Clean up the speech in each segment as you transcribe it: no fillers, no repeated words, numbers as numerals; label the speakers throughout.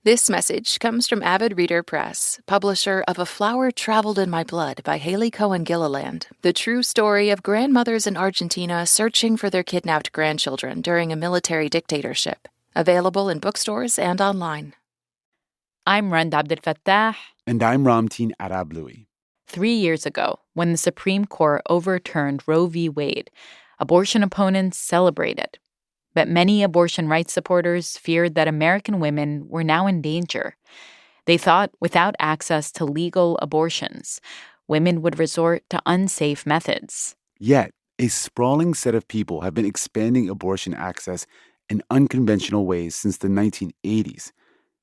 Speaker 1: This message comes from Avid Reader Press, publisher of A Flower Traveled in My Blood by Haley Cohen Gilliland, the true story of grandmothers in Argentina searching for their kidnapped grandchildren during a military dictatorship. Available in bookstores and online.
Speaker 2: I'm Rand Abdel Fattah.
Speaker 3: And I'm Ramteen Arablouei.
Speaker 2: 3 years ago, when the Supreme Court overturned Roe v. Wade, abortion opponents celebrated. But many abortion rights supporters feared that American women were now in danger. They thought without access to legal abortions, women would resort to unsafe methods.
Speaker 3: Yet, a sprawling set of people have been expanding abortion access in unconventional ways since the 1980s.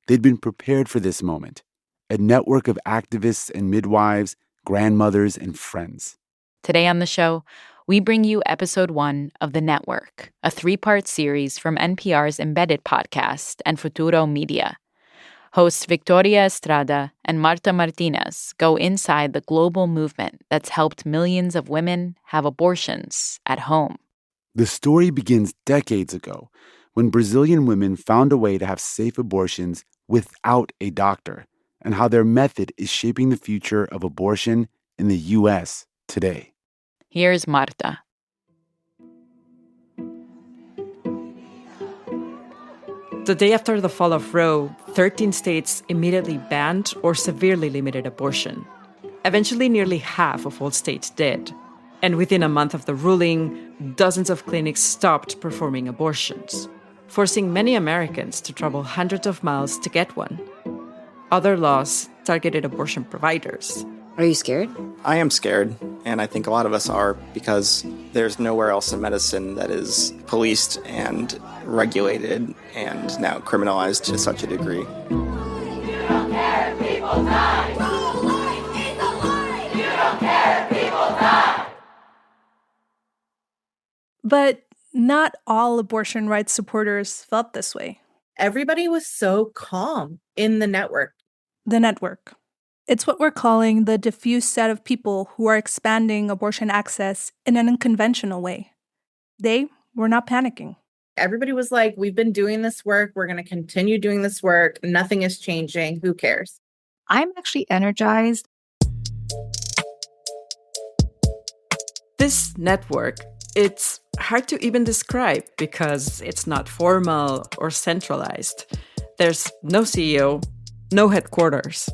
Speaker 3: They'd been prepared for this moment. A network of activists and midwives, grandmothers, and friends.
Speaker 2: Today on the show, we bring you episode 1 of The Network, a 3-part series from NPR's Embedded podcast and Futuro Media. Hosts Victoria Estrada and Marta Martinez go inside the global movement that's helped millions of women have abortions at home.
Speaker 3: The story begins decades ago when Brazilian women found a way to have safe abortions without a doctor, and how their method is shaping the future of abortion in the U.S. today.
Speaker 2: Here's Marta.
Speaker 4: The day after the fall of Roe, 13 states immediately banned or severely limited abortion. Eventually, nearly half of all states did. And within a month of the ruling, dozens of clinics stopped performing abortions, forcing many Americans to travel hundreds of miles to get one. Other laws targeted abortion providers.
Speaker 5: Are you scared?
Speaker 6: I am scared, and I think a lot of us are, because there's nowhere else in medicine that is policed and regulated and now criminalized to such a degree.
Speaker 7: You don't care if people die! Pro-life is alive! You don't care if people die!
Speaker 8: But not all abortion rights supporters felt this way.
Speaker 9: Everybody was so calm in the network.
Speaker 8: The network. It's what we're calling the diffuse set of people who are expanding abortion access in an unconventional way. They were not panicking.
Speaker 9: Everybody was like, we've been doing this work. We're going to continue doing this work. Nothing is changing. Who cares?
Speaker 10: I'm actually energized.
Speaker 4: This network, it's hard to even describe because it's not formal or centralized. There's no CEO, no headquarters.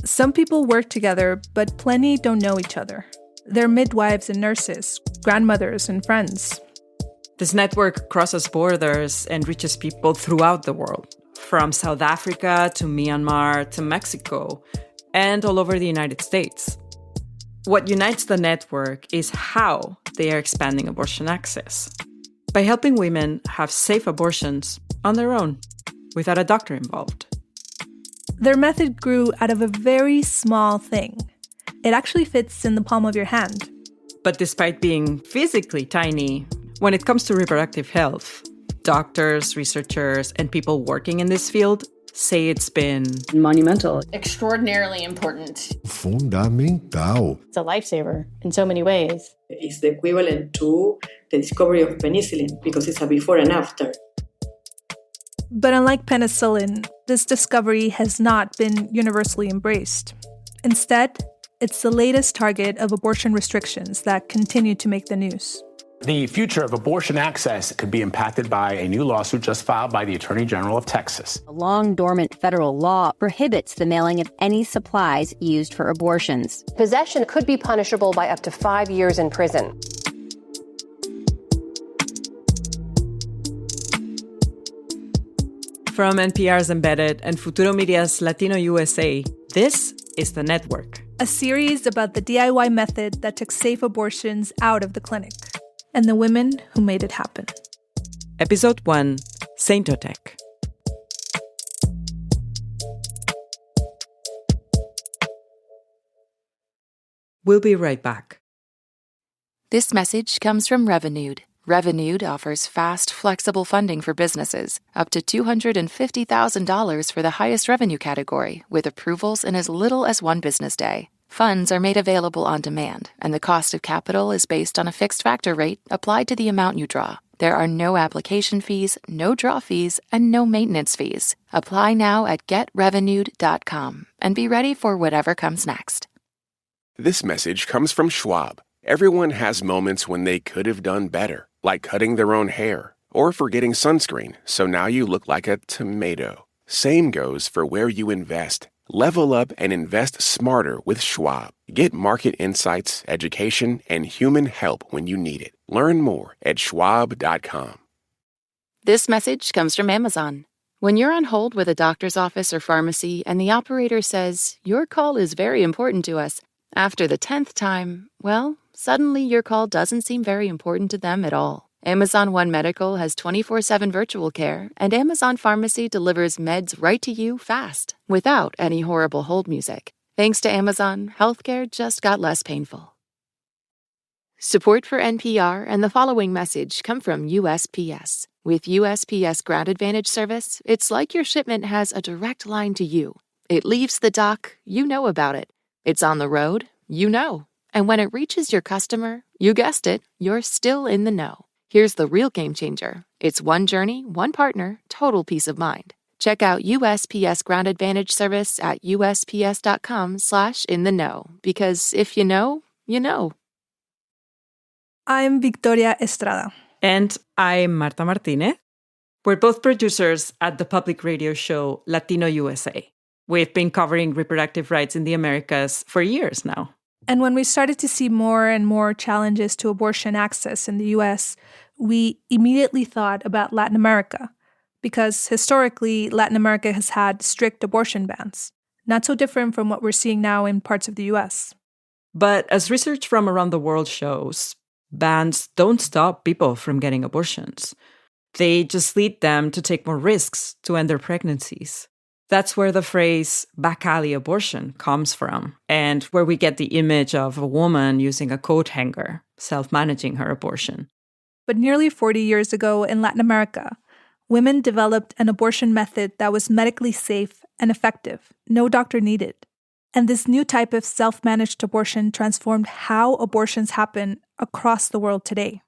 Speaker 8: Some people work together, but plenty don't know each other. They're midwives and nurses, grandmothers and friends.
Speaker 4: This network crosses borders and reaches people throughout the world, from South Africa to Myanmar to Mexico, and all over the United States. What unites the network is how they are expanding abortion access, by helping women have safe abortions on their own, without a doctor involved.
Speaker 8: Their method grew out of a very small thing. It actually fits in the palm of your hand.
Speaker 4: But despite being physically tiny, when it comes to reproductive health, doctors, researchers, and people working in this field say it's been
Speaker 5: monumental.
Speaker 11: Extraordinarily important.
Speaker 12: Fundamental.
Speaker 11: It's a lifesaver in so many ways.
Speaker 13: It's the equivalent to the discovery of penicillin because it's a before and after.
Speaker 8: But unlike penicillin, this discovery has not been universally embraced. Instead, it's the latest target of abortion restrictions that continue to make the news.
Speaker 14: The future of abortion access could be impacted by a new lawsuit just filed by the Attorney General of Texas.
Speaker 15: A long-dormant federal law prohibits the mailing of any supplies used for abortions.
Speaker 16: Possession could be punishable by up to 5 years in prison.
Speaker 4: From NPR's Embedded and Futuro Media's Latino USA, this is The Network.
Speaker 8: A series about the DIY method that took safe abortions out of the clinic, and the women who made it happen.
Speaker 4: Episode 1, Saintotech. We'll be right back.
Speaker 1: This message comes from Revenued. Revenued offers fast, flexible funding for businesses, up to $250,000 for the highest revenue category, with approvals in as little as 1 business day. Funds are made available on demand, and the cost of capital is based on a fixed factor rate applied to the amount you draw. There are no application fees, no draw fees, and no maintenance fees. Apply now at getrevenued.com and be ready for whatever comes next.
Speaker 5: This message comes from Schwab. Everyone has moments when they could have done better, like cutting their own hair or forgetting sunscreen, so now you look like a tomato. Same goes for where you invest. Level up and invest smarter with Schwab. Get market insights, education, and human help when you need it. Learn more at schwab.com.
Speaker 1: This message comes from Amazon. When you're on hold with a doctor's office or pharmacy and the operator says, "Your call is very important to us," after the 10th time, well, suddenly your call doesn't seem very important to them at all. Amazon One Medical has 24/7 virtual care, and Amazon Pharmacy delivers meds right to you fast, without any horrible hold music. Thanks to Amazon, healthcare just got less painful. Support for NPR and the following message come from USPS. With USPS Ground Advantage service, it's like your shipment has a direct line to you. It leaves the dock, you know about it. It's on the road, you know. And when it reaches your customer, you guessed it, you're still in the know. Here's the real game changer. It's one journey, one partner, total peace of mind. Check out USPS Ground Advantage service at usps.com/in-the-know, because if you know, you know.
Speaker 8: I'm Victoria Estrada.
Speaker 4: And I'm Marta Martinez. We're both producers at the public radio show Latino USA. We've been covering reproductive rights in the Americas for years now.
Speaker 8: And when we started to see more and more challenges to abortion access in the US, we immediately thought about Latin America, because historically, Latin America has had strict abortion bans, not so different from what we're seeing now in parts of the US.
Speaker 4: But as research from around the world shows, bans don't stop people from getting abortions. They just lead them to take more risks to end their pregnancies. That's where the phrase back alley abortion comes from, and where we get the image of a woman using a coat hanger, self-managing her abortion.
Speaker 8: But nearly 40 years ago in Latin America, women developed an abortion method that was medically safe and effective, no doctor needed. And this new type of self-managed abortion transformed how abortions happen across the world today.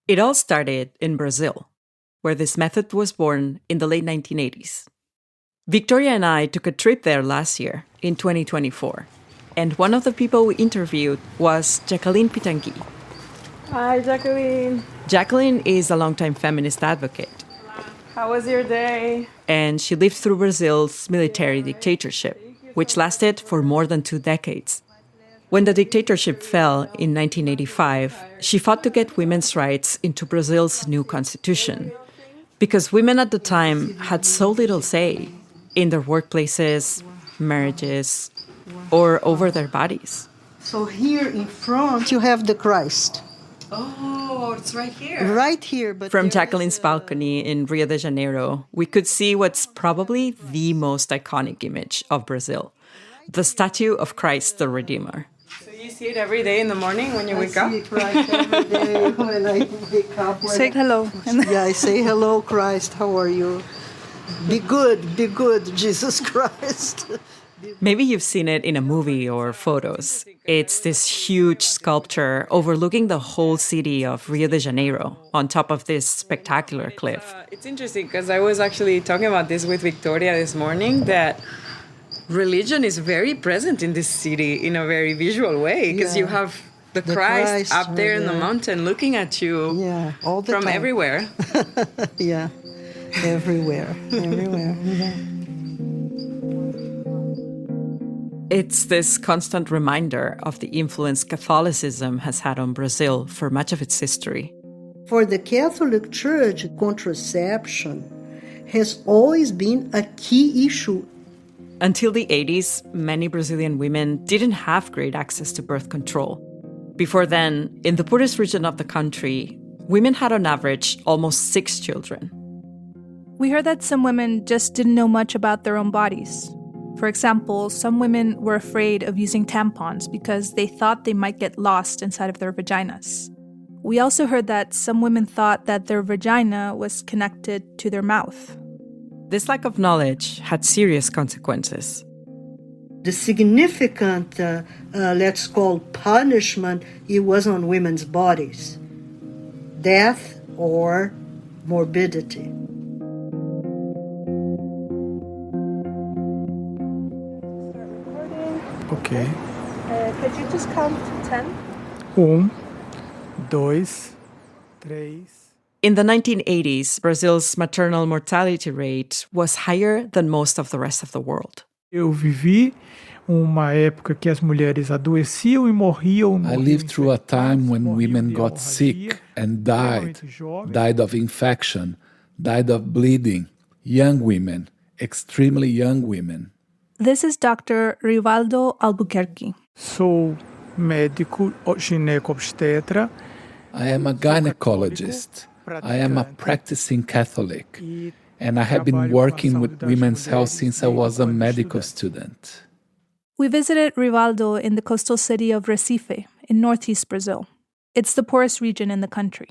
Speaker 4: It all started in Brazil, where this method was born in the late 1980s. Victoria and I took a trip there last year, in 2024, and one of the people we interviewed was Jacqueline Pitangui.
Speaker 17: Hi, Jacqueline.
Speaker 4: Jacqueline is a longtime feminist advocate.
Speaker 17: How was your day?
Speaker 4: And she lived through Brazil's military dictatorship, which lasted for more than 2 decades. When the dictatorship fell in 1985, she fought to get women's rights into Brazil's new constitution, because women at the time had so little say in their workplaces, marriages, or over their bodies.
Speaker 18: So here in front, you have the Christ.
Speaker 17: Oh, it's right here.
Speaker 18: Right here. But
Speaker 4: from Jacqueline's balcony in Rio de Janeiro, we could see what's probably the most iconic image of Brazil, the statue of Christ the Redeemer.
Speaker 17: So you see it every day in the morning when you wake up?
Speaker 18: I see it right every day when I wake up.
Speaker 8: Say hello.
Speaker 18: Yeah, I say hello, Christ. How are you? Be good, Jesus Christ.
Speaker 4: Maybe you've seen it in a movie or photos. It's this huge sculpture overlooking the whole city of Rio de Janeiro on top of this spectacular cliff.
Speaker 17: It's interesting because I was actually talking about this with Victoria this morning, that religion is very present in this city in a very visual way, because you have the Christ up there in the mountain looking at you
Speaker 18: all the
Speaker 17: from
Speaker 18: time.
Speaker 17: everywhere.
Speaker 18: Yeah, everywhere. Yeah.
Speaker 4: It's this constant reminder of the influence Catholicism has had on Brazil for much of its history.
Speaker 18: For the Catholic Church, contraception has always been a key issue.
Speaker 4: Until the 80s, many Brazilian women didn't have great access to birth control. Before then, in the poorest region of the country, women had on average almost 6 children.
Speaker 8: We heard that some women just didn't know much about their own bodies. For example, some women were afraid of using tampons because they thought they might get lost inside of their vaginas. We also heard that some women thought that their vagina was connected to their mouth.
Speaker 4: This lack of knowledge had serious consequences.
Speaker 18: The significant, let's call punishment, it was on women's bodies. Death or morbidity.
Speaker 19: Okay.
Speaker 8: Could you just count to 10?
Speaker 19: 1, 2, 3.
Speaker 4: In the 1980s, Brazil's maternal mortality rate was higher than most of the rest of the world.
Speaker 19: Eu vivi uma época que as mulheres adoeciam e morriam.
Speaker 20: I lived through a time when women got sick and died of infection, died of bleeding, young women, extremely young women.
Speaker 8: This is Dr. Rivaldo Albuquerque.
Speaker 19: Sou médico gineco-obstetra.
Speaker 20: I am a gynecologist. I am a practicing Catholic, and I have been working with women's health since I was a medical student.
Speaker 8: We visited Rivaldo in the coastal city of Recife in northeast Brazil. It's the poorest region in the country.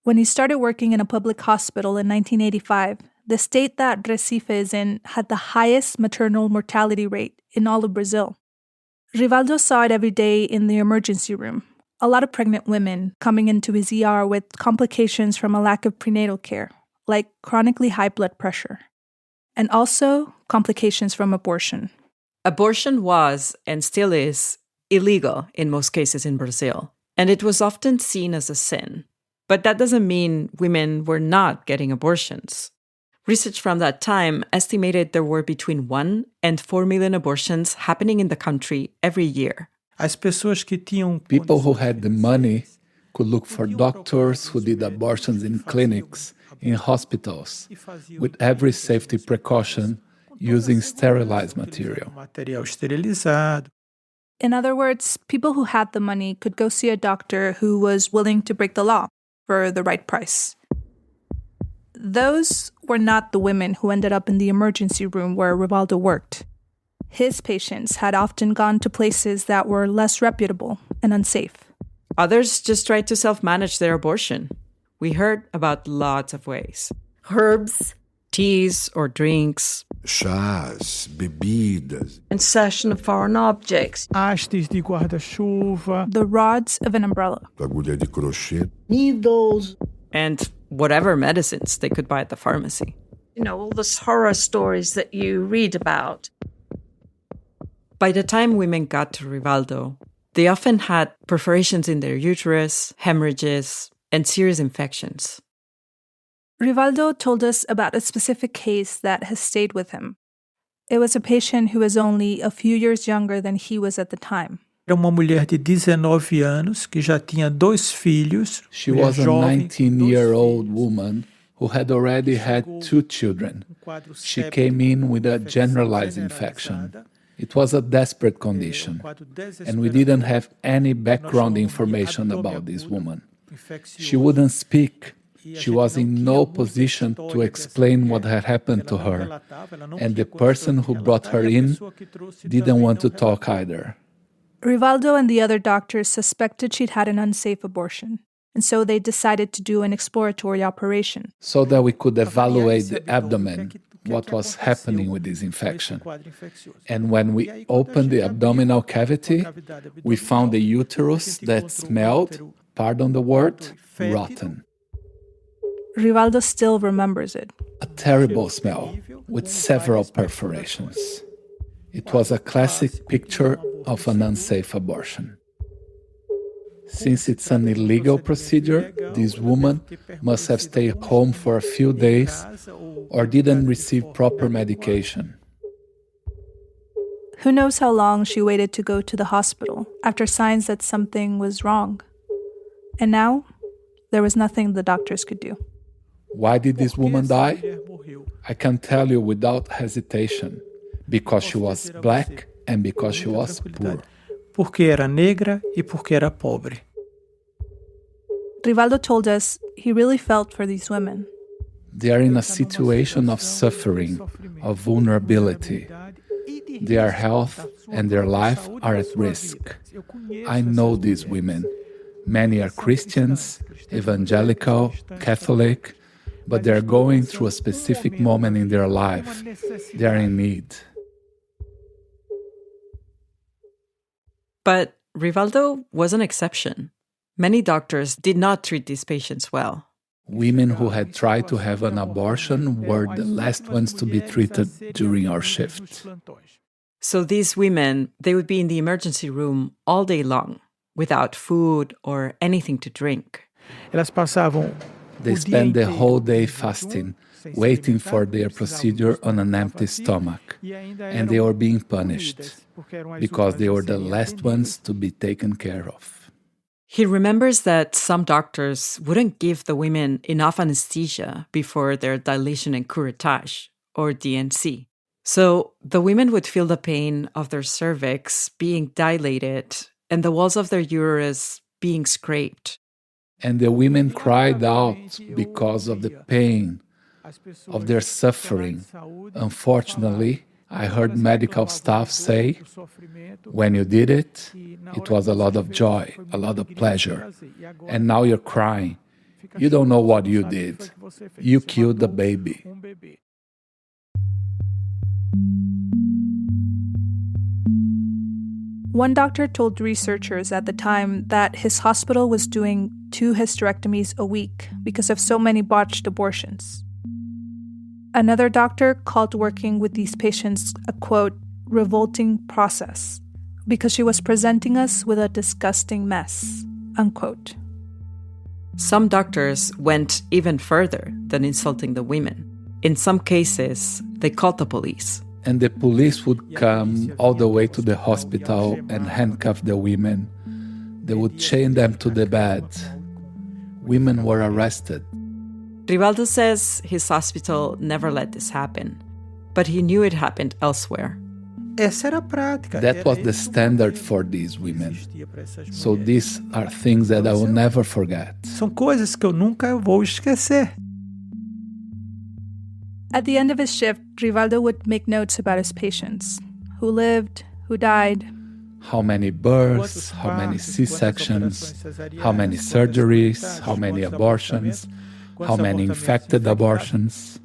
Speaker 8: When he started working in a public hospital in 1985, the state that Recife is in had the highest maternal mortality rate in all of Brazil. Rivaldo saw it every day in the emergency room. A lot of pregnant women coming into his ER with complications from a lack of prenatal care, like chronically high blood pressure, and also complications from abortion.
Speaker 4: Abortion was, and still is, illegal in most cases in Brazil, and it was often seen as a sin. But that doesn't mean women were not getting abortions. Research from that time estimated there were between 1 and 4 million abortions happening in the country every year.
Speaker 19: As pessoas que tinham
Speaker 20: People who had the money could look for doctors who did abortions in clinics, in hospitals, with every safety precaution, using sterilized material.
Speaker 19: material esterilizado.
Speaker 8: In other words, people who had the money could go see a doctor who was willing to break the law for the right price. Those were not the women who ended up in the emergency room where Rivaldo worked. His patients had often gone to places that were less reputable and unsafe.
Speaker 4: Others just tried to self-manage their abortion. We heard about lots of ways.
Speaker 10: Herbs,
Speaker 4: teas or drinks,
Speaker 12: chás, bebidas,
Speaker 10: insertion of foreign objects,
Speaker 19: hastes de guarda-chuva,
Speaker 8: the rods of an umbrella,
Speaker 12: agulha de crochê,
Speaker 18: needles,
Speaker 4: and whatever medicines they could buy at the pharmacy.
Speaker 10: You know, all the horror stories that you read about.
Speaker 4: By the time women got to Rivaldo, they often had perforations in their uterus, hemorrhages, and serious infections.
Speaker 8: Rivaldo told us about a specific case that has stayed with him. It was a patient who was only a few years younger than he was at the time.
Speaker 19: Era uma mulher de 19 anos que já tinha 2 filhos.
Speaker 20: She was a 19-year-old woman who had already had 2 children. She came in with a generalized infection. It was a desperate condition, and we didn't have any background information about this woman. She wouldn't speak. She was in no position to explain what had happened to her, and the person who brought her in didn't want to talk either.
Speaker 8: Rivaldo and the other doctors suspected she'd had an unsafe abortion, and so they decided to do an exploratory operation.
Speaker 20: So that we could evaluate the abdomen, what was happening with this infection. And when we opened the abdominal cavity, we found a uterus that smelled, pardon the word, rotten.
Speaker 8: Rivaldo still remembers it.
Speaker 20: A terrible smell with several perforations. It was a classic picture of an unsafe abortion. Since it's an illegal procedure, this woman must have stayed home for a few days or didn't receive proper medication.
Speaker 8: Who knows how long she waited to go to the hospital after signs that something was wrong. And now, there was nothing the doctors could do.
Speaker 20: Why did this woman die? I can tell you without hesitation. Because she was black and because she was poor.
Speaker 19: Porque era negra e porque era pobre.
Speaker 8: Rivaldo told us he really felt for these women.
Speaker 20: They are in a situation of suffering, of vulnerability. Their health and their life are at risk. I know these women. Many are Christians, evangelical, Catholic, but they are going through a specific moment in their life. They are in need.
Speaker 4: But Rivaldo was an exception. Many doctors did not treat these patients well.
Speaker 20: Women who had tried to have an abortion were the last ones to be treated during our shift.
Speaker 4: So these women, they would be in the emergency room all day long, without food or anything to drink.
Speaker 20: They spent the whole day fasting, waiting for their procedure on an empty stomach. And they were being punished because they were the last ones to be taken care of.
Speaker 4: He remembers that some doctors wouldn't give the women enough anesthesia before their dilation and curettage, or DNC. So the women would feel the pain of their cervix being dilated and the walls of their uterus being scraped.
Speaker 20: And the women cried out because of the pain, of their suffering. Unfortunately, I heard medical staff say, when you did it, it was a lot of joy, a lot of pleasure. And now you're crying. You don't know what you did. You killed the baby.
Speaker 8: One doctor told researchers at the time that his hospital was doing 2 hysterectomies a week because of so many botched abortions. Another doctor called working with these patients a, quote, revolting process because she was presenting us with a disgusting mess, unquote.
Speaker 4: Some doctors went even further than insulting the women. In some cases, they called the police.
Speaker 20: And the police would come all the way to the hospital and handcuff the women. They would chain them to the bed. Women were arrested.
Speaker 4: Rivaldo says his hospital never let this happen, but he knew it happened elsewhere.
Speaker 20: That was the standard for these women. So these are things that I will never forget.
Speaker 8: At the end of his shift, Rivaldo would make notes about his patients, who lived, who died.
Speaker 20: How many births, how many C-sections, how many surgeries, how many abortions, how many infected abortions.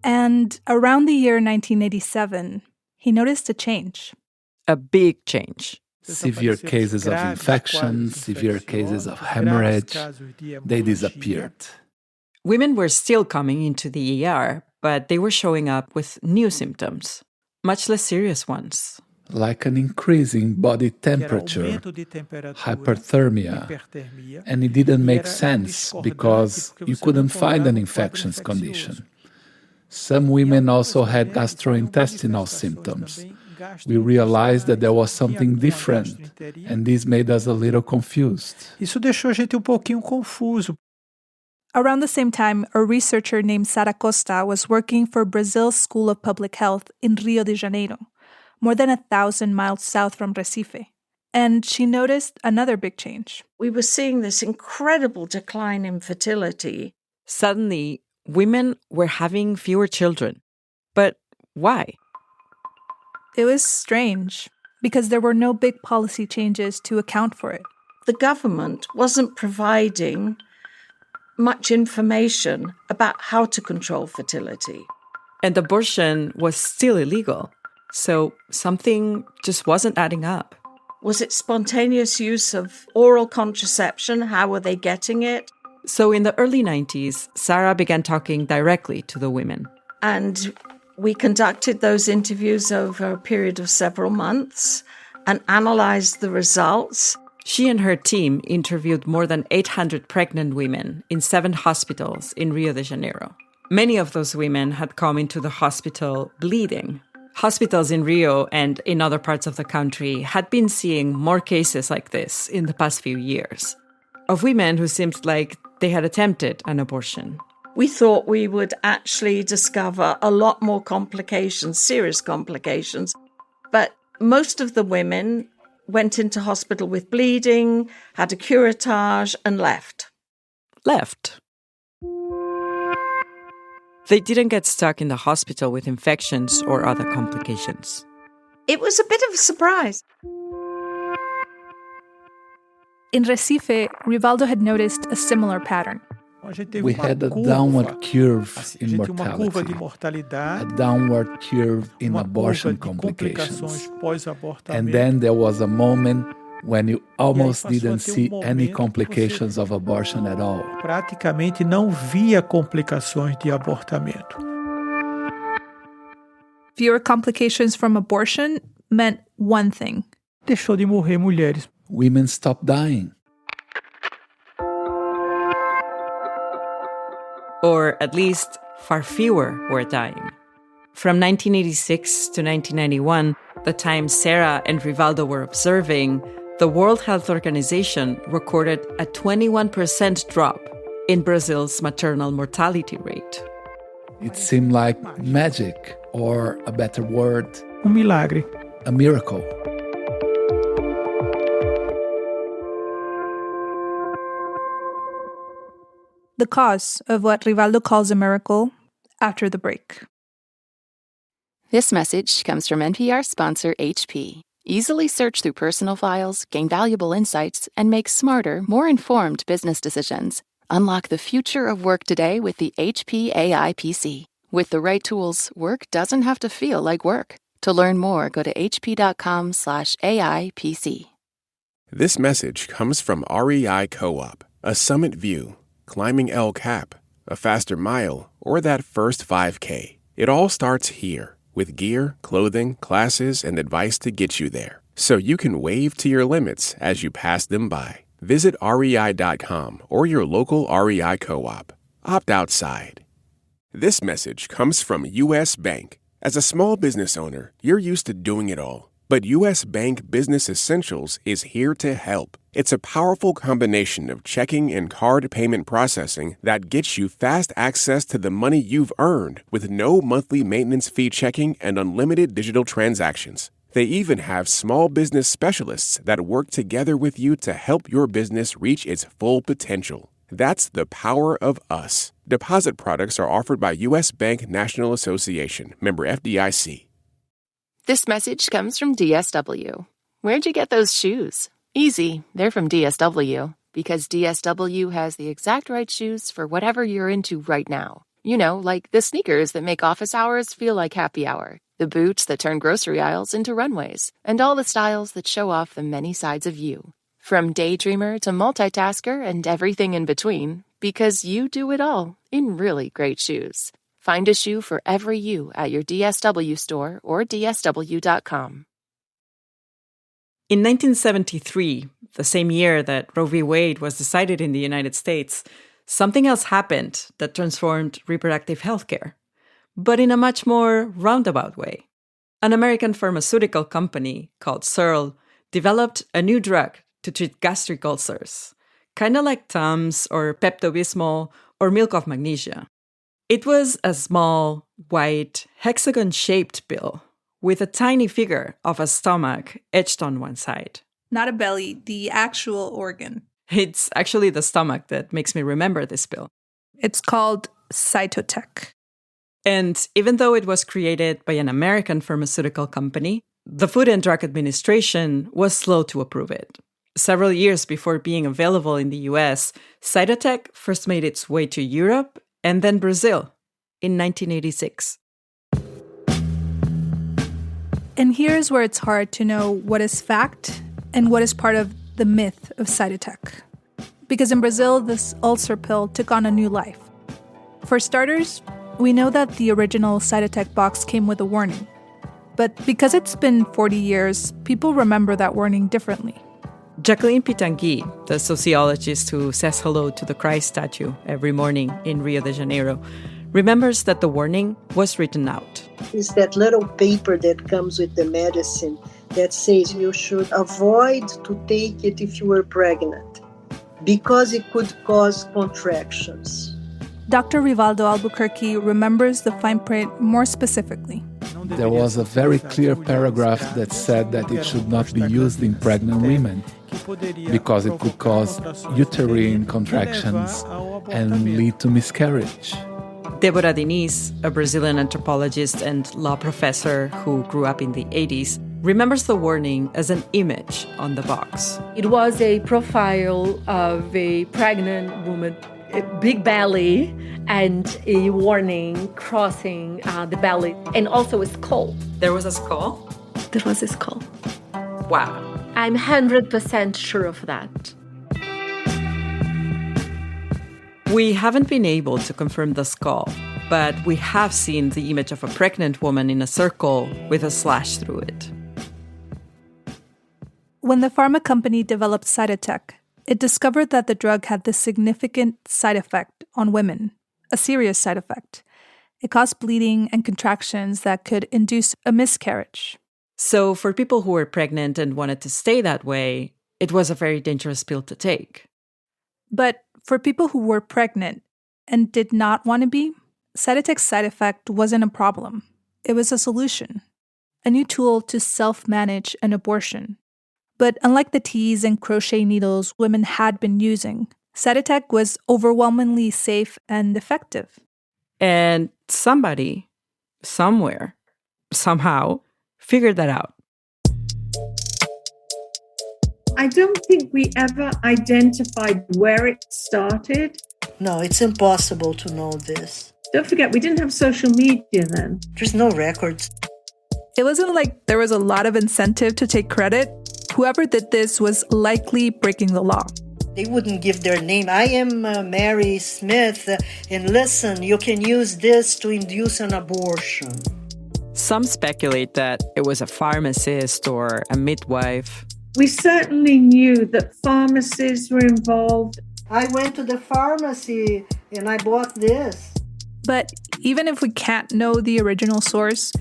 Speaker 8: And around the year 1987, he noticed a change.
Speaker 4: A big change.
Speaker 20: Severe cases of infection, severe cases of hemorrhage, they disappeared.
Speaker 4: Women were still coming into the ER, but they were showing up with new symptoms, much less serious ones.
Speaker 20: Like an increasing body temperature, hyperthermia, and it didn't make sense because you couldn't find an infectious condition. Some women also had gastrointestinal symptoms. We realized that there was something different, and this made us a little confused.
Speaker 8: Around the same time, a researcher named Sara Costa was working for Brazil's School of Public Health in Rio de Janeiro, more than 1,000 miles south from Recife. And she noticed another big change.
Speaker 10: We were seeing this incredible decline in fertility.
Speaker 4: Suddenly, women were having fewer children. But why?
Speaker 8: It was strange, because there were no big policy changes to account for it.
Speaker 10: The government wasn't providing much information about how to control fertility.
Speaker 4: And abortion was still illegal. So something just wasn't adding up.
Speaker 10: Was it spontaneous use of oral contraception? How were they getting it?
Speaker 4: So in the early 90s, Sarah began talking directly to the women.
Speaker 10: And we conducted those interviews over a period of several months and analyzed the results.
Speaker 4: She and her team interviewed more than 800 pregnant women in 7 hospitals in Rio de Janeiro. Many of those women had come into the hospital bleeding. Hospitals in Rio and in other parts of the country had been seeing more cases like this in the past few years, of women who seemed like they had attempted an abortion.
Speaker 10: We thought we would actually discover a lot more complications, serious complications, but most of the women went into hospital with bleeding, had a curettage, and left.
Speaker 4: Left? They didn't get stuck in the hospital with infections or other complications.
Speaker 10: It was a bit of a surprise.
Speaker 8: In Recife, Rivaldo had noticed a similar pattern.
Speaker 20: We had a downward curve in mortality, a downward curve in abortion complications. And then there was a moment when you almost didn't see any complications of abortion at all.
Speaker 19: Praticamente não via complicações de abortamento.
Speaker 8: Fewer complications from abortion meant one thing.
Speaker 19: Deixou de morrer mulheres.
Speaker 20: Women stopped dying.
Speaker 4: Or at least far fewer were dying. From 1986 to 1991, the time Sarah and Rivaldo were observing, the World Health Organization recorded a 21% drop in Brazil's maternal mortality rate.
Speaker 20: It seemed like magic, or a better word,
Speaker 19: milagre.
Speaker 20: A miracle.
Speaker 8: The cause of what Rivaldo calls a miracle after the break.
Speaker 1: This message comes from NPR sponsor HP. Easily search through personal files, gain valuable insights, and make smarter, more informed business decisions. Unlock the future of work today with the HP AI PC. With the right tools, work doesn't have to feel like work. To learn more, go to hp.com/AI PC.
Speaker 5: This message comes from REI Co-op, a Summit View, climbing El Cap, a faster mile, or that first 5K. It all starts here, with gear, clothing, classes, and advice to get you there, so you can wave to your limits as you pass them by. Visit rei.com or your local REI Co-op. Opt outside. This message comes from U.S. Bank. As a small business owner, you're used to doing it all. But U.S. Bank Business Essentials is here to help. It's a powerful combination of checking and card payment processing that gets you fast access to the money you've earned with no monthly maintenance fee checking and unlimited digital transactions. They even have small business specialists that work together with you to help your business reach its full potential. That's the power of us. Deposit products are offered by U.S. Bank National Association, member FDIC.
Speaker 1: This message comes from DSW. Where'd you get those shoes? Easy, they're from DSW. Because DSW has the exact right shoes for whatever you're into right now. You know, like the sneakers that make office hours feel like happy hour, the boots that turn grocery aisles into runways, and all the styles that show off the many sides of you. From daydreamer to multitasker and everything in between, because you do it all in really great shoes. Find a shoe for every you at your DSW store or dsw.com.
Speaker 4: In 1973, the same year that Roe v. Wade was decided in the United States, something else happened that transformed reproductive health care, but in a much more roundabout way. An American pharmaceutical company called Searle developed a new drug to treat gastric ulcers, kind of like Tums or Pepto-Bismol or milk of magnesia. It was a small, white, hexagon-shaped pill with a tiny figure of a stomach etched on one side.
Speaker 8: Not a belly, the actual organ.
Speaker 4: It's actually the stomach that makes me remember this pill.
Speaker 8: It's called Cytotec.
Speaker 4: And even though it was created by an American pharmaceutical company, the Food and Drug Administration was slow to approve it. Several years before being available in the US, Cytotec first made its way to Europe and then Brazil in 1986.
Speaker 8: And here's where it's hard to know what is fact and what is part of the myth of Cytotec. Because in Brazil, this ulcer pill took on a new life. For starters, we know that the original Cytotec box came with a warning. But because it's been 40 years, people remember that warning differently.
Speaker 4: Jacqueline Pitangui, the sociologist who says hello to the Christ statue every morning in Rio de Janeiro, remembers that the warning was written out.
Speaker 18: It's that little paper that comes with the medicine that says you should avoid to take it if you were pregnant because it could cause contractions.
Speaker 8: Dr. Rivaldo Albuquerque remembers the fine print more specifically.
Speaker 20: There was a very clear paragraph that said that it should not be used in pregnant women because it could cause uterine contractions and lead to miscarriage.
Speaker 4: Débora Diniz, a Brazilian anthropologist and law professor who grew up in the 80s, remembers the warning as an image on the box.
Speaker 21: It was a profile of a pregnant woman, a big belly, and a warning crossing the belly, and also a skull.
Speaker 4: There was a skull?
Speaker 21: There was a skull.
Speaker 4: Wow.
Speaker 21: I'm 100% sure of that.
Speaker 4: We haven't been able to confirm the skull, but we have seen the image of a pregnant woman in a circle with a slash through it.
Speaker 8: When the pharma company developed Cytotec, it discovered that the drug had this significant side effect on women, a serious side effect. It caused bleeding and contractions that could induce a miscarriage.
Speaker 4: So for people who were pregnant and wanted to stay that way, it was a very dangerous pill to take.
Speaker 8: But for people who were pregnant and did not want to be, Cytotec's side effect wasn't a problem. It was a solution, a new tool to self-manage an abortion. But unlike the teas and crochet needles women had been using, Cytotec was overwhelmingly safe and effective.
Speaker 4: And somebody, somewhere, somehow, figured that out.
Speaker 3: I don't think we ever identified where it started.
Speaker 22: No, it's impossible to know this.
Speaker 3: Don't forget, we didn't have social media then.
Speaker 22: There's no records.
Speaker 8: It wasn't like there was a lot of incentive to take credit. Whoever did this was likely breaking the law.
Speaker 22: They wouldn't give their name. I am Mary Smith, and listen, you can use this to induce an abortion.
Speaker 4: Some speculate that it was a pharmacist or a midwife.
Speaker 3: We certainly knew that pharmacies were involved.
Speaker 22: I went to the pharmacy and I bought this.
Speaker 8: But even if we can't know the original source,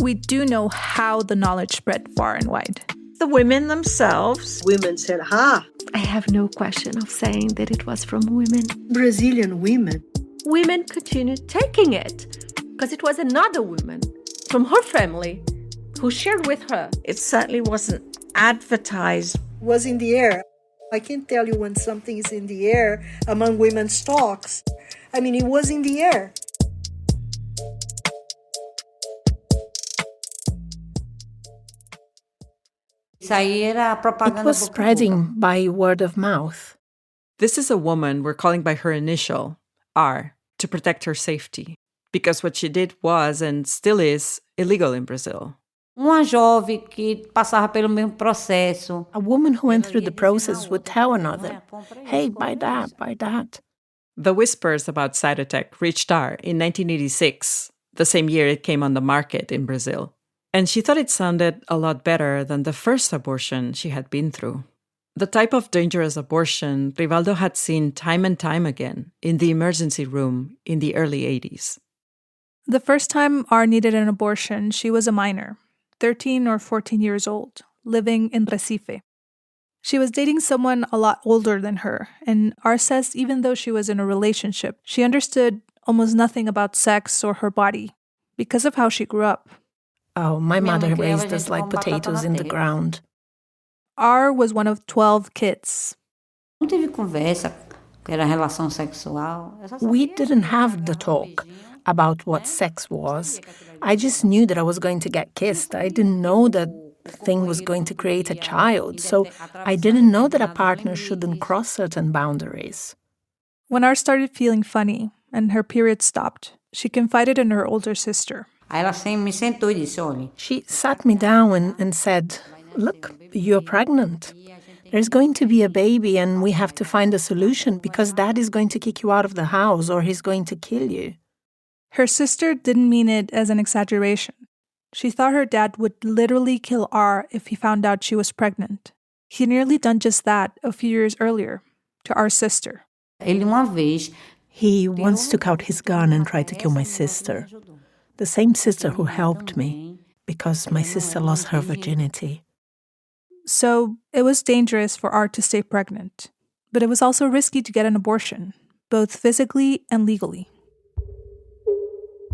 Speaker 8: we do know how the knowledge spread far and wide.
Speaker 10: The women themselves.
Speaker 18: Women said, ha!
Speaker 21: I have no question of saying that it was from women.
Speaker 22: Brazilian women.
Speaker 21: Women continued taking it because it was another woman from her family who shared with her.
Speaker 10: It certainly wasn't advertised.
Speaker 22: It was in the air. I can tell you when something is in the air among women's talks. I mean, it was in the air.
Speaker 23: It was spreading by word of mouth.
Speaker 4: This is a woman we're calling by her initial, R, to protect her safety. Because what she did was, and still is, illegal in Brazil.
Speaker 23: A woman who went through the process would tell another, hey, buy that, buy that.
Speaker 4: The whispers about Cytotec reached R in 1986, the same year it came on the market in Brazil. And she thought it sounded a lot better than the first abortion she had been through. The type of dangerous abortion Rivaldo had seen time and time again in the emergency room in the early 80s.
Speaker 8: The first time R needed an abortion, she was a minor, 13 or 14 years old, living in Recife. She was dating someone a lot older than her, and R says even though she was in a relationship, she understood almost nothing about sex or her body because of how she grew up.
Speaker 23: Oh, my mother raised us like potatoes in the ground.
Speaker 8: R was one of 12 kids.
Speaker 23: We didn't have the talk about what sex was. I just knew that I was going to get kissed. I didn't know that the thing was going to create a child, so I didn't know that a partner shouldn't cross certain boundaries.
Speaker 8: When R started feeling funny and her period stopped, she confided in her older sister.
Speaker 23: She sat me down and said, look, you're pregnant. There's going to be a baby and we have to find a solution because Dad is going to kick you out of the house or he's going to kill you.
Speaker 8: Her sister didn't mean it as an exaggeration. She thought her dad would literally kill R if he found out she was pregnant. He'd nearly done just that a few years earlier to R's sister.
Speaker 23: He once took out his gun and tried to kill my sister. The same sister who helped me because my sister lost her virginity.
Speaker 8: So it was dangerous for R to stay pregnant, but it was also risky to get an abortion, both physically and legally.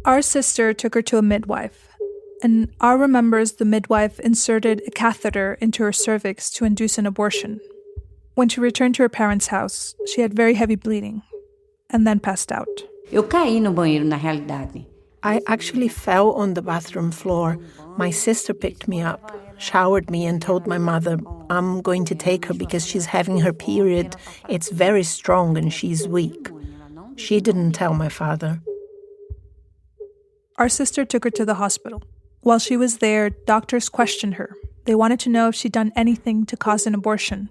Speaker 8: R's sister took her to a midwife, and R remembers the midwife inserted a catheter into her cervix to induce an abortion. When she returned to her parents' house, she had very heavy bleeding, and then passed out.
Speaker 23: I actually fell on the bathroom floor. My sister picked me up, showered me, and told my mother, I'm going to take her because she's having her period. It's very strong and she's weak. She didn't tell my father.
Speaker 8: Our sister took her to the hospital. While she was there, doctors questioned her. They wanted to know if she'd done anything to cause an abortion.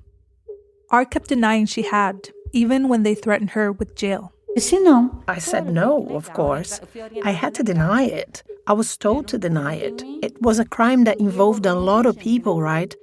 Speaker 8: R kept denying she had, even when they threatened her with jail.
Speaker 23: I said no, of course. I had to deny it. I was told to deny it. It was a crime that involved a lot of people, right?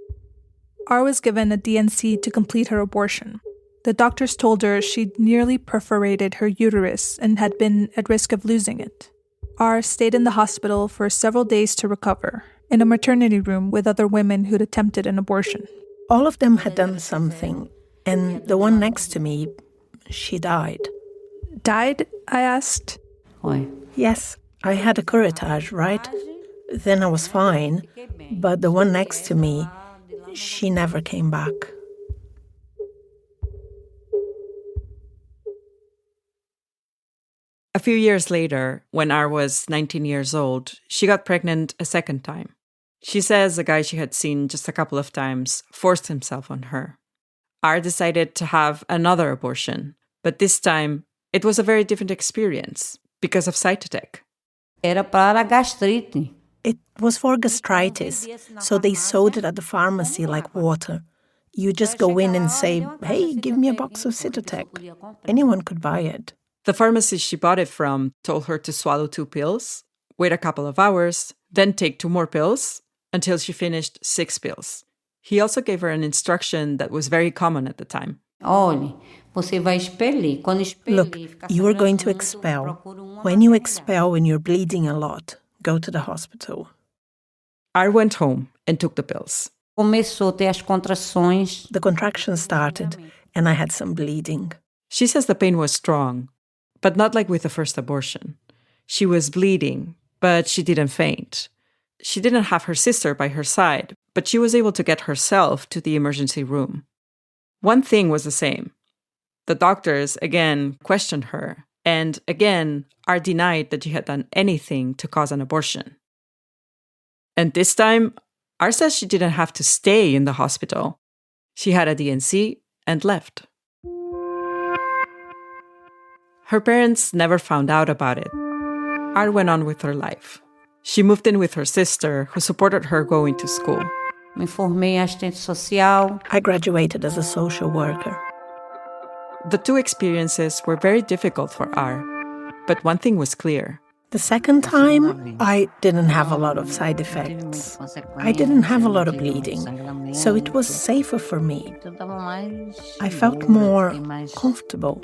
Speaker 8: R was given a DNC to complete her abortion. The doctors told her she'd nearly perforated her uterus and had been at risk of losing it. R stayed in the hospital for several days to recover, in a maternity room with other women who'd attempted an abortion.
Speaker 23: All of them had done something, and the one next to me, she died.
Speaker 8: Died? I asked.
Speaker 23: Yes, I had a curettage, right? Then I was fine, but the one next to me, she never came back.
Speaker 4: A few years later, when R was 19 years old, she got pregnant a second time. She says a guy she had seen just a couple of times forced himself on her. R decided to have another abortion, but this time it was a very different experience because of Cytotec.
Speaker 23: It was for gastritis, so they sold it at the pharmacy like water. You just go in and say, hey, give me a box of Cytotec. Anyone could buy it.
Speaker 4: The pharmacist she bought it from told her to swallow 2 pills, wait a couple of hours, then take 2 more pills until she finished 6 pills. He also gave her an instruction that was very common at the time.
Speaker 23: Look, you are going to expel. When you expel and you're bleeding a lot, go to the hospital.
Speaker 4: R went home and took the pills.
Speaker 23: The contractions started, and I had some bleeding.
Speaker 4: She says the pain was strong, but not like with the first abortion. She was bleeding, but she didn't faint. She didn't have her sister by her side, but she was able to get herself to the emergency room. One thing was the same. The doctors, again, questioned her, and again, R denied that she had done anything to cause an abortion. And this time, R says she didn't have to stay in the hospital. She had a DNC and left. Her parents never found out about it. R went on with her life. She moved in with her sister, who supported her going to school.
Speaker 23: I graduated as a social worker.
Speaker 4: The 2 experiences were very difficult for R, but one thing was clear.
Speaker 23: The second time, I didn't have a lot of side effects. I didn't have a lot of bleeding, so it was safer for me. I felt more comfortable.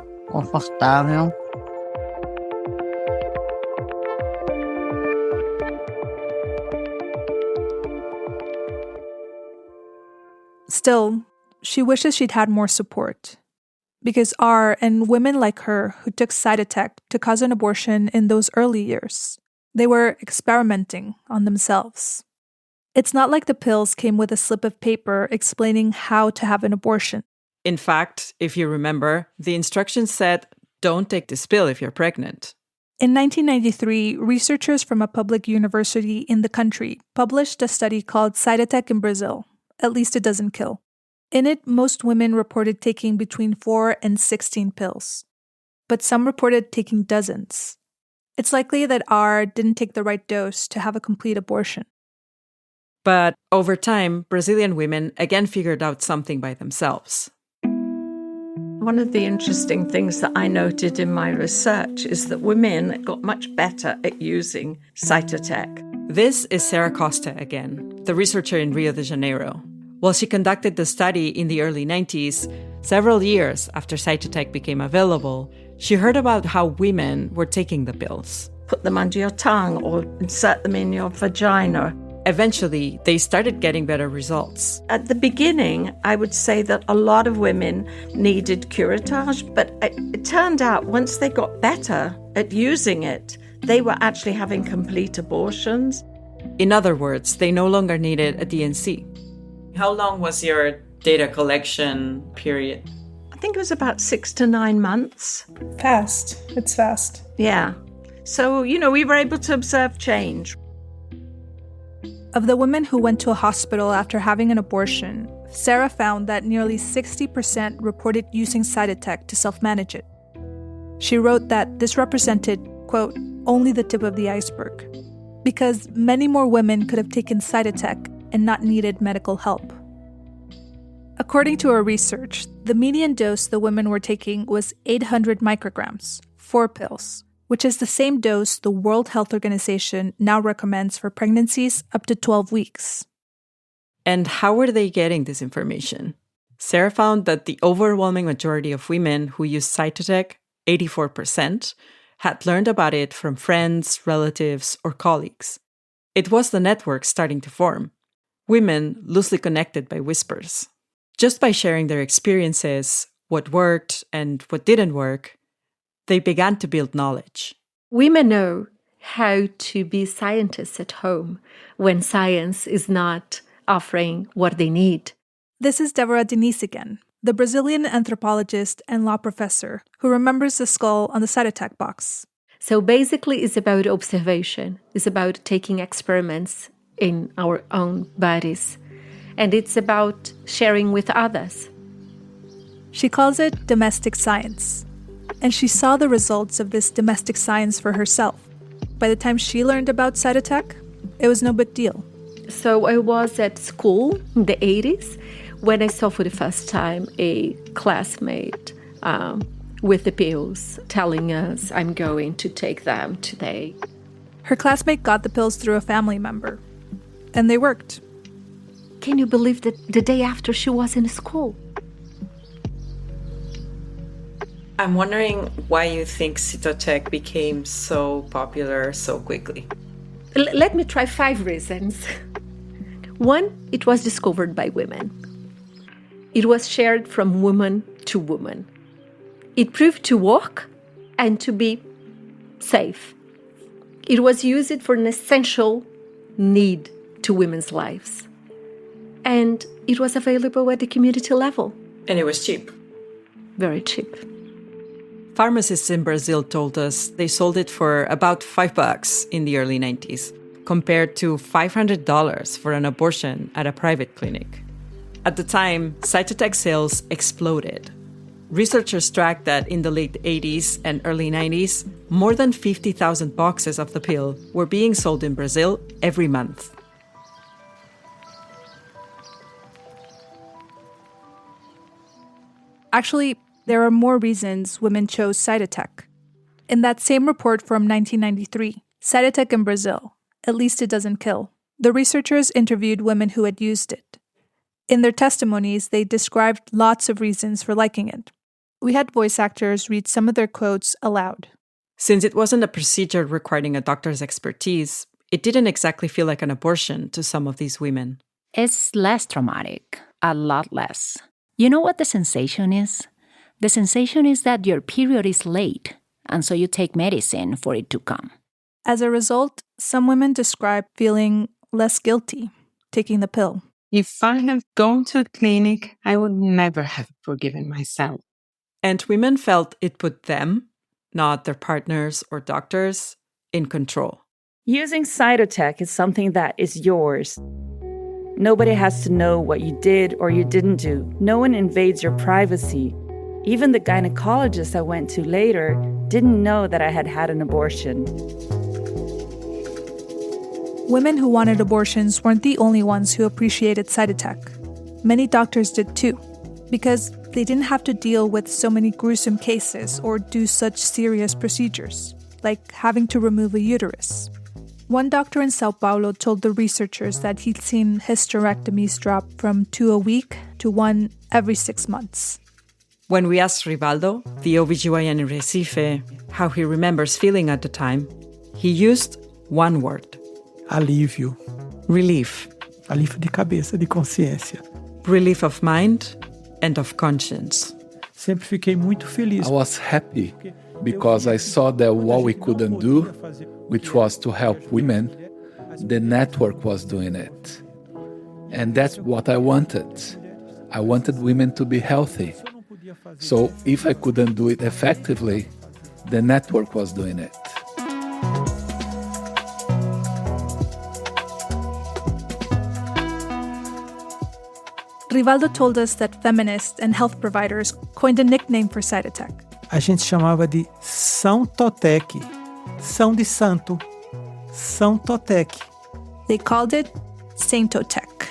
Speaker 8: Still, she wishes she'd had more support. Because R and women like her who took Cytotec to cause an abortion in those early years, they were experimenting on themselves. It's not like the pills came with a slip of paper explaining how to have an abortion.
Speaker 4: In fact, if you remember, the instructions said, don't take this pill if you're pregnant.
Speaker 8: In 1993, researchers from a public university in the country published a study called Cytotec in Brazil. At least it doesn't kill. In it, most women reported taking between 4 and 16 pills. But some reported taking dozens. It's likely that R didn't take the right dose to have a complete abortion.
Speaker 4: But over time, Brazilian women again figured out something by themselves.
Speaker 10: One of the interesting things that I noted in my research is that women got much better at using Cytotec.
Speaker 4: This is Sarah Costa again, the researcher in Rio de Janeiro. While she conducted the study in the early 90s, several years after Cytotec became available, she heard about how women were taking the pills.
Speaker 10: Put them under your tongue or insert them in your vagina.
Speaker 4: Eventually, they started getting better results.
Speaker 10: At the beginning, I would say that a lot of women needed curettage, but it turned out once they got better at using it, they were actually having complete abortions.
Speaker 4: In other words, they no longer needed a DNC. How long was your data collection period?
Speaker 10: I think it was about 6 to 9 months.
Speaker 8: Fast. It's fast.
Speaker 10: Yeah. So, we were able to observe change.
Speaker 8: Of the women who went to a hospital after having an abortion, Sarah found that nearly 60% reported using Cytotec to self-manage it. She wrote that this represented, quote, only the tip of the iceberg, because many more women could have taken Cytotec and not needed medical help. According to our research, the median dose the women were taking was 800 micrograms, 4 pills, which is the same dose the World Health Organization now recommends for pregnancies up to 12 weeks.
Speaker 4: And how were they getting this information? Sarah found that the overwhelming majority of women who used Cytotec, 84%, had learned about it from friends, relatives, or colleagues. It was the network starting to form. Women loosely connected by whispers. Just by sharing their experiences, what worked and what didn't work, they began to build knowledge.
Speaker 21: Women know how to be scientists at home when science is not offering what they need.
Speaker 8: This is Deborah Diniz again, the Brazilian anthropologist and law professor who remembers the skull on the Cytotec box.
Speaker 21: So basically, it's about observation. It's about taking experiments in our own bodies. And it's about sharing with others.
Speaker 8: She calls it domestic science. And she saw the results of this domestic science for herself. By the time she learned about Cytotec, it was no big deal.
Speaker 21: So I was at school in the 80s when I saw for the first time a classmate with the pills telling us, I'm going to take them today.
Speaker 8: Her classmate got the pills through a family member. And they worked.
Speaker 21: Can you believe that the day after she was in school?
Speaker 4: I'm wondering why you think Cytotec became so popular so quickly.
Speaker 21: Let me try 5 reasons. 1, it was discovered by women. It was shared from woman to woman. It proved to work and to be safe. It was used for an essential need to women's lives. And it was available at the community level.
Speaker 4: And it was cheap.
Speaker 21: Very cheap.
Speaker 4: Pharmacists in Brazil told us they sold it for about $5 in the early 90s, compared to $500 for an abortion at a private clinic. At the time, Cytotec sales exploded. Researchers tracked that in the late 80s and early 90s, more than 50,000 boxes of the pill were being sold in Brazil every month.
Speaker 8: Actually, there are more reasons women chose Cytotec. In that same report from 1993, Cytotec in Brazil, at least it doesn't kill, the researchers interviewed women who had used it. In their testimonies, they described lots of reasons for liking it. We had voice actors read some of their quotes aloud.
Speaker 4: Since it wasn't a procedure requiring a doctor's expertise, it didn't exactly feel like an abortion to some of these women.
Speaker 2: It's less traumatic, a lot less. You know what the sensation is? The sensation is that your period is late, and so you take medicine for it to come.
Speaker 8: As a result, some women describe feeling less guilty taking the pill.
Speaker 6: If I had gone to a clinic, I would never have forgiven myself.
Speaker 4: And women felt it put them, not their partners or doctors, in control.
Speaker 7: Using Cytotec is something that is yours. Nobody has to know what you did or you didn't do. No one invades your privacy. Even the gynecologist I went to later didn't know that I had had an abortion.
Speaker 8: Women who wanted abortions weren't the only ones who appreciated Cytotec. Many doctors did too, because they didn't have to deal with so many gruesome cases or do such serious procedures, like having to remove a uterus. One doctor in Sao Paulo told the researchers that he'd seen hysterectomies drop from 2 a week to 1 every 6 months.
Speaker 4: When we asked Rivaldo, the OBGYN in Recife, how he remembers feeling at the time, he used one word.
Speaker 19: Alívio.
Speaker 4: Relief.
Speaker 19: Alívio de cabeça, de consciência.
Speaker 4: Relief of mind and of conscience.
Speaker 19: Sempre fiquei muito feliz.
Speaker 20: I was happy because I saw that what we couldn't do, which was to help women, the network was doing it. And that's what I wanted. I wanted women to be healthy. So if I couldn't do it effectively, the network was doing it.
Speaker 8: Rivaldo told us that feminists and health providers coined a nickname for Cytotec.
Speaker 19: A gente chamava de São Totec. São de santo. São Totec.
Speaker 8: They called it Saintotec.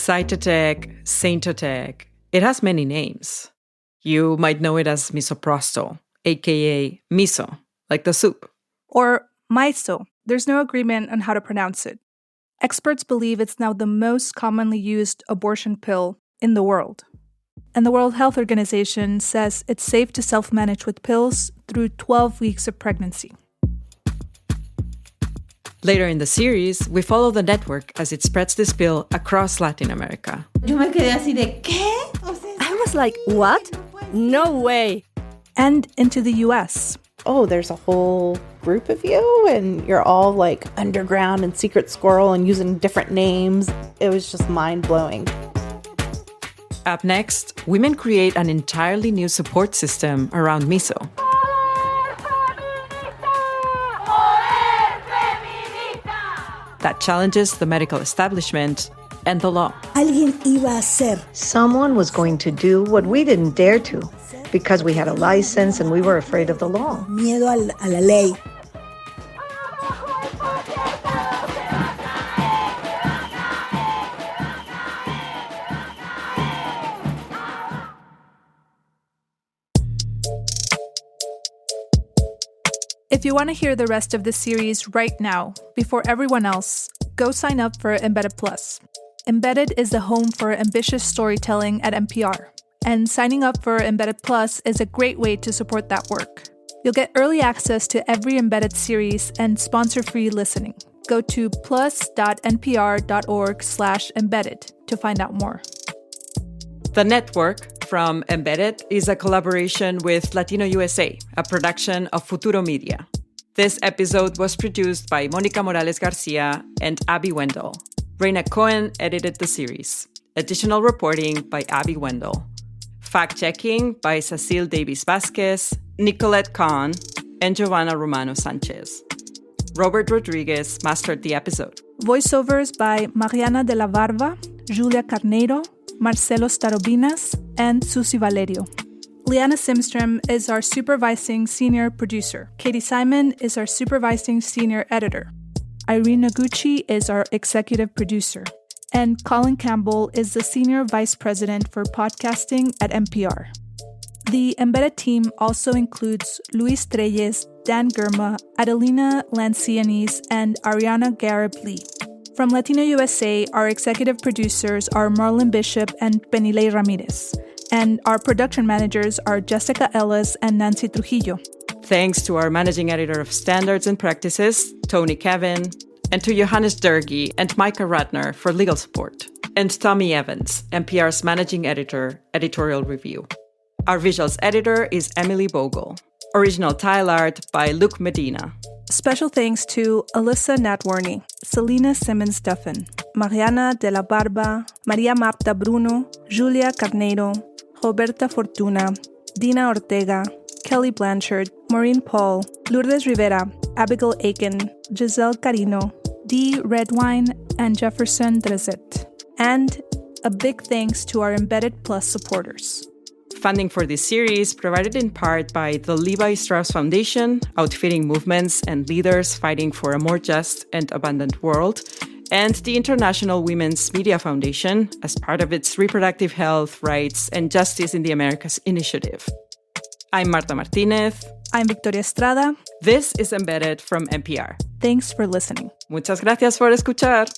Speaker 4: Cytotec, Saintotec. It has many names. You might know it as misoprostol, aka miso, like the soup.
Speaker 8: Or miso. There's no agreement on how to pronounce it. Experts believe it's now the most commonly used abortion pill in the world. And the World Health Organization says it's safe to self-manage with pills through 12 weeks of pregnancy.
Speaker 4: Later in the series, we follow the network as it spreads this pill across Latin America.
Speaker 9: Yo me quedé así de, ¿qué?
Speaker 11: I was like, what? No way.
Speaker 8: And into the US.
Speaker 13: Oh, there's a whole group of you and you're all like underground and secret squirrel and using different names. It was just mind-blowing.
Speaker 4: Up next, women create an entirely new support system around miso. That challenges the medical establishment and the law.
Speaker 24: Alguien iba a hacer.
Speaker 18: Someone was going to do what we didn't dare to because we had a license and we were afraid of the law.
Speaker 24: Miedo a la ley.
Speaker 8: If you want to hear the rest of the series right now, before everyone else, go sign up for Embedded Plus. Embedded is the home for ambitious storytelling at NPR, and signing up for Embedded Plus is a great way to support that work. You'll get early access to every Embedded series and sponsor-free listening. Go to plus.npr.org/embedded to find out more.
Speaker 4: The network from Embedded is a collaboration with Latino USA, a production of Futuro Media. This episode was produced by Mónica Morales Garcia and Abby Wendell. Raina Cohen edited the series. Additional reporting by Abby Wendell. Fact-checking by Cecile Davis Vasquez, Nicolette Kahn, and Giovanna Romano Sanchez. Robert Rodriguez mastered the episode.
Speaker 8: Voiceovers by Mariana de la Barba, Julia Carneiro, Marcelo Starobinas, and Susie Valerio. Liana Simstrom is our supervising senior producer. Katie Simon is our supervising senior editor. Irene Noguchi is our executive producer. And Colin Campbell is the senior vice president for podcasting at NPR. The Embedded team also includes Luis Treyes, Dan Germa, Adelina Lancianis, and Ariana Garib-Lee. From Latino USA, our executive producers are Marlon Bishop and Penile Ramirez. And our production managers are Jessica Ellis and Nancy Trujillo.
Speaker 4: Thanks to our managing editor of Standards and Practices, Tony Kevin, and to Johannes Dergi and Micah Ratner for legal support, and Tommy Evans, NPR's managing editor, editorial review. Our visuals editor is Emily Bogle. Original tile art by Luke Medina.
Speaker 8: Special thanks to Alyssa Natwarney, Selena Simmons-Duffin, Mariana de la Barba, Maria Marta Bruno, Julia Carneiro, Roberta Fortuna, Dina Ortega, Kelly Blanchard, Maureen Paul, Lourdes Rivera, Abigail Aiken, Giselle Carino, Dee Redwine, and Jefferson Drezet. And a big thanks to our Embedded Plus supporters.
Speaker 4: Funding for this series provided in part by the Levi Strauss Foundation, outfitting movements and leaders fighting for a more just and abundant world, and the International Women's Media Foundation as part of its Reproductive Health, Rights, and Justice in the Americas initiative. I'm Marta Martinez.
Speaker 8: I'm Victoria Estrada.
Speaker 4: This is Embedded from NPR.
Speaker 8: Thanks for listening.
Speaker 4: Muchas gracias por escuchar.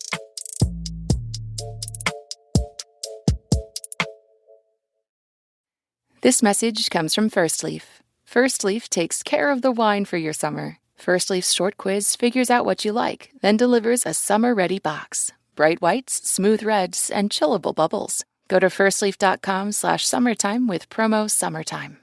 Speaker 1: This message comes from First Leaf. First Leaf takes care of the wine for your summer. First Leaf's short quiz figures out what you like, then delivers a summer-ready box. Bright whites, smooth reds, and chillable bubbles. Go to firstleaf.com/summertime with promo SUMMERTIME.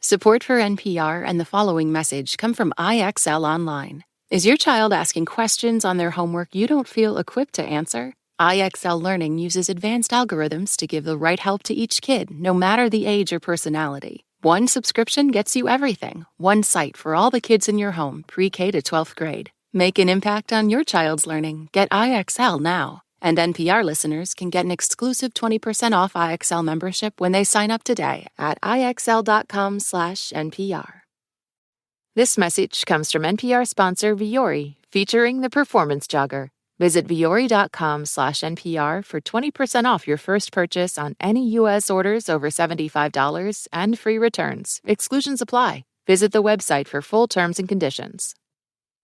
Speaker 1: Support for NPR and the following message come from IXL Online. Is your child asking questions on their homework you don't feel equipped to answer? IXL Learning uses advanced algorithms to give the right help to each kid, no matter the age or personality. One subscription gets you everything. One site for all the kids in your home, pre-K to 12th grade. Make an impact on your child's learning. Get IXL now. And NPR listeners can get an exclusive 20% off IXL membership when they sign up today at IXL.com/NPR. This message comes from NPR sponsor Viore, featuring the Performance Jogger. Visit viori.com/NPR for 20% off your first purchase on any U.S. orders over $75 and free returns. Exclusions apply. Visit the website for full terms and conditions.